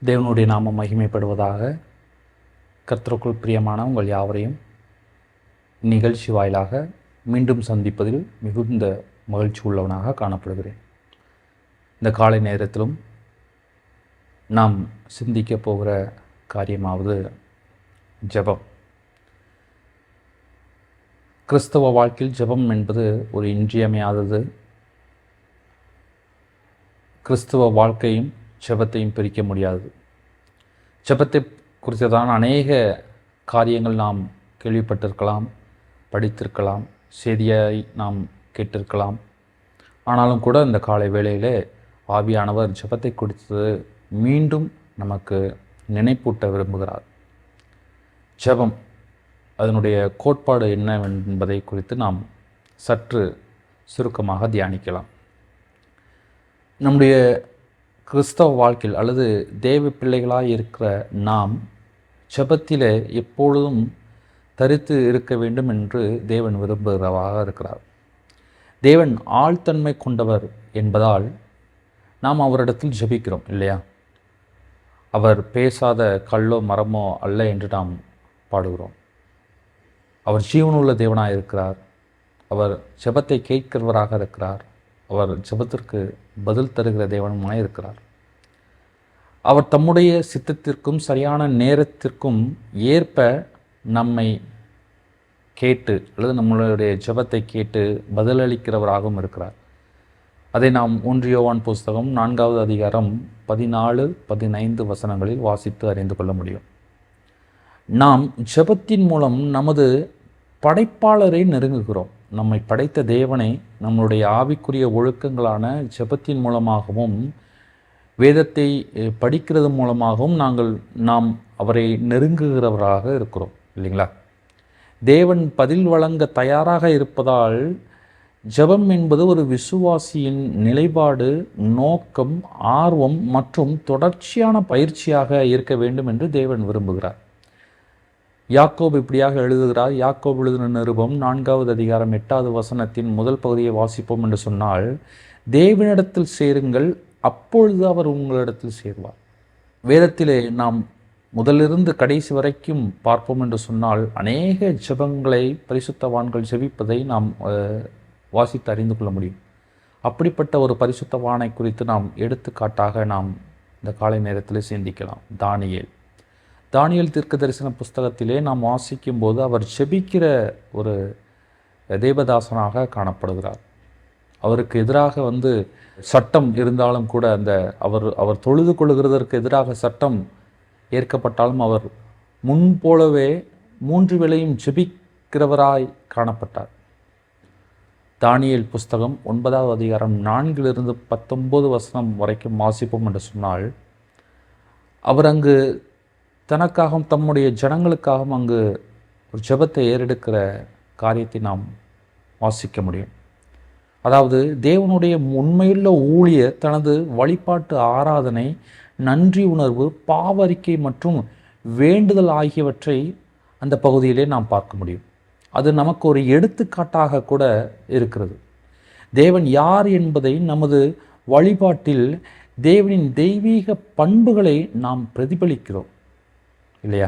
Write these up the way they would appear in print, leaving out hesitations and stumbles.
தேவனுடைய நாமம் மகிமைப்படுவதாக. கர்த்தருக்குள் பிரியமான உங்கள் யாவரையும் நிகழ்ச்சி வாயிலாக மீண்டும் சந்திப்பதில் மிகுந்த மகிழ்ச்சி உள்ளவனாக காணப்படுகிறேன். இந்த காலை நேரத்திலும் நாம் சிந்திக்க போகிற காரியமாவது ஜெபம். கிறிஸ்தவ வாழ்க்கையில் ஜெபம் என்பது ஒரு இன்றியமையாதது. கிறிஸ்தவ வாழ்க்கையும் ஜெபத்தையும் பிரிக்க முடியாது. ஜெபத்தை குறித்ததான அநேக காரியங்கள் நாம் கேள்விப்பட்டிருக்கலாம், படித்திருக்கலாம், செய்தியை நாம் கேட்டிருக்கலாம். ஆனாலும் கூட இந்த காலை வேளையிலே ஆவியானவர் ஜெபத்தை குறித்து மீண்டும் நமக்கு நினைப்பூட்ட விரும்புகிறார். ஜெபம் அதனுடைய கோட்பாடு என்ன என்பதை குறித்து நாம் சற்று சுருக்கமாக தியானிக்கலாம். நம்முடைய கிறிஸ்தவ வாழ்க்கையில் அல்லது தேவ பிள்ளைகளாக இருக்கிற நாம் ஜெபத்திலே எப்பொழுதும் தரித்து இருக்க வேண்டும் என்று தேவன் விரும்புகிறவராக இருக்கிறார். தேவன் ஆழ்தன்மை கொண்டவர் என்பதால் நாம் அவரிடத்தில் ஜெபிக்கிறோம் இல்லையா? அவர் பேசாத கல்லோ மரமோ அல்ல என்று நாம் பாடுகிறோம். அவர் ஜீவனுள்ள தேவனாக இருக்கிறார். அவர் ஜெபத்தை கேட்கிறவராக இருக்கிறார். அவர் ஜெபத்திற்கு பதில் தருகிற தேவனுமாய் இருக்கிறார். அவர் தம்முடைய சித்தத்திற்கும் சரியான நேரத்திற்கும் ஏற்ப நம்மை கேட்டு அல்லது நம்மளுடைய ஜெபத்தை கேட்டு பதிலளிக்கிறவராகவும் இருக்கிறார். அதை நாம் 1 யோவான் புஸ்தகம் 4வது அதிகாரம் 14-15 வசனங்களில் வாசித்து அறிந்து கொள்ள முடியும். நாம் ஜெபத்தின் மூலம் நமது படைப்பாளரை நெருங்குகிறோம். நம்மை படைத்த தேவனை நம்முடைய ஆவிக்குரிய ஒழுக்கங்களான ஜெபத்தின் மூலமாகவும் வேதத்தை படிக்கிறது மூலமாகவும் நாம் அவரை நெருங்குகிறவராக இருக்கிறோம் இல்லைங்களா? தேவன் பதில் வழங்க தயாராக இருப்பதால் ஜெபம் என்பது ஒரு விசுவாசியின் நிலைப்பாடு, நோக்கம், ஆர்வம் மற்றும் தொடர்ச்சியான பயிற்சியாக இருக்க வேண்டும் என்று தேவன் விரும்புகிறார். யாக்கோபு இப்படியாக எழுதுகிறார். யாக்கோபு எழுதின நிருபம் 4வது அதிகாரம் 8வது வசனத்தின் முதல் பகுதியை வாசிப்போம் என்று சொன்னால், தேவனிடத்தில் சேருங்கள், அப்பொழுது அவர் உங்களிடத்தில் சேருவார். வேதத்திலே நாம் முதலிருந்து கடைசி வரைக்கும் பார்ப்போம் என்று சொன்னால் அநேக ஜெபங்களை பரிசுத்தவான்கள் ஜெபிப்பதை நாம் வாசித்து அறிந்து கொள்ள முடியும். அப்படிப்பட்ட ஒரு பரிசுத்தவானை குறித்து நாம் எடுத்துக்காட்டாக நாம் இந்த காலை நேரத்தில் சிந்திக்கலாம். தானியேல் தீர்க்க தரிசன புஸ்தகத்திலே நாம் வாசிக்கும் போது அவர் ஜெபிக்கிற ஒரு தேவதாசனாக காணப்படுகிறார். அவருக்கு எதிராக சட்டம் இருந்தாலும் கூட அவர் தொழுது கொள்ளுகிறதற்கு எதிராக சட்டம் ஏற்கப்பட்டாலும் அவர் முன்போலவே 3 வேளையும் ஜெபிக்கிறவராய் காணப்பட்டார். தானியேல் புஸ்தகம் 9வது அதிகாரம் 4லிருந்து 19 வசனம் வரைக்கும் வாசிப்போம் என்று சொன்னால், அவர் அங்கு தனக்காகவும் தம்முடைய ஜனங்களுக்காகவும் அங்கு ஒரு ஜெபத்தை ஏறெடுக்கிற காரியத்தை நாம் வாசிக்க முடியும். அதாவது தேவனுடைய உண்மையுள்ள ஊழியர் தனது வழிபாட்டு ஆராதனை, நன்றி உணர்வு, பாவறிக்கை மற்றும் வேண்டுதல் ஆகியவற்றை அந்த பகுதியிலே நாம் பார்க்க முடியும். அது நமக்கு ஒரு எடுத்துக்காட்டாக கூட இருக்கிறது. தேவன் யார் என்பதை நமது வழிபாட்டில் தேவனின் தெய்வீக பண்புகளை நாம் பிரதிபலிக்கிறோம் இல்லையா?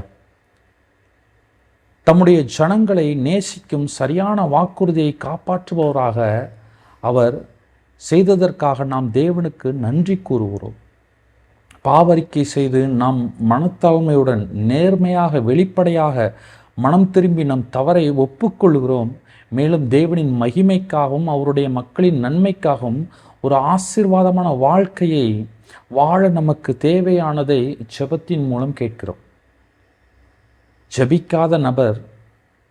தம்முடைய ஜனங்களை நேசிக்கும் சரியான வாக்குறுதியை காப்பாற்றுபவராக அவர் செய்ததற்காக நாம் தேவனுக்கு நன்றி கூறுகிறோம். பாவறிக்கை செய்து நாம் மனத்தாழ்மையுடன் நேர்மையாக வெளிப்படையாக மனம் திரும்பி நம் தவறை ஒப்புக்கொள்கிறோம். மேலும் தேவனின் மகிமைக்காகவும் அவருடைய மக்களின் நன்மைக்காகவும் ஒரு ஆசீர்வாதமான வாழ்க்கையை வாழ நமக்கு தேவையானதை ஜெபத்தின் மூலம் கேட்கிறோம். ஜெபிக்காத நபர்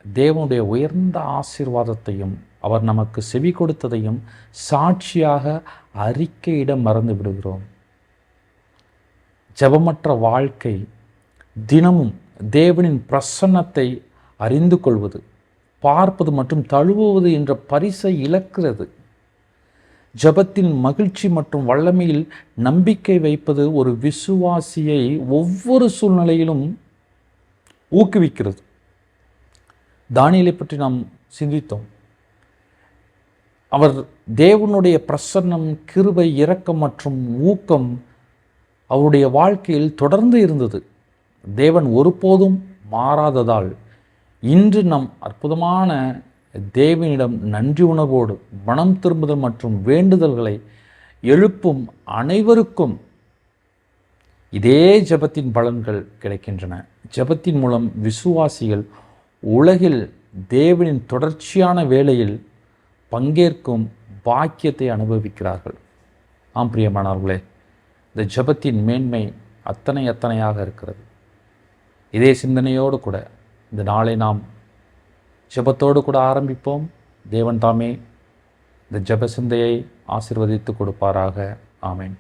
தேவனுடைய உயர்ந்த ஆசீர்வாதத்தையும் அவர் நமக்கு செவி கொடுத்ததையும் சாட்சியாக அறிக்கையிட மறந்து விடுகிறோம். ஜெபமற்ற வாழ்க்கை தினமும் தேவனின் பிரசன்னத்தை அறிந்து கொள்வது, பார்ப்பது மற்றும் தழுவுவது என்ற பரிசை இழக்கிறது. ஜெபத்தின் மகிழ்ச்சி மற்றும் வல்லமையில் நம்பிக்கை வைப்பது ஒரு விசுவாசியை ஒவ்வொரு சூழ்நிலையிலும் ஊக்குவிக்கிறது. தானியேலை பற்றி நாம் சிந்தித்தோம். அவர் தேவனுடைய பிரசன்னம், கிருபை, இரக்கம் மற்றும் ஊக்கம் அவருடைய வாழ்க்கையில் தொடர்ந்து இருந்தது. தேவன் ஒருபோதும் மாறாததால் இன்று நம் அற்புதமான தேவனிடம் நன்றி உணர்வோடு மனம் திரும்புதல் மற்றும் வேண்டுதல்களை எழுப்பும் அனைவருக்கும் இதே ஜெபத்தின் பலன்கள் கிடைக்கின்றன. ஜெபத்தின் மூலம் விசுவாசிகள் உலகில் தேவனின் தொடர்ச்சியான வேளையில் பங்கேற்கும் பாக்கியத்தை அனுபவிக்கிறார்கள். ஆம் பிரியமானவர்களே, இந்த ஜெபத்தின் மேன்மை அத்தனையாக இருக்கிறது. இதே சிந்தனையோடு கூட இந்த நாளை நாம் ஜெபத்தோடு கூட ஆரம்பிப்போம். தேவன் தாமே இந்த ஜெப சிந்தையை ஆசீர்வதித்து கொடுப்பாராக. ஆமென்.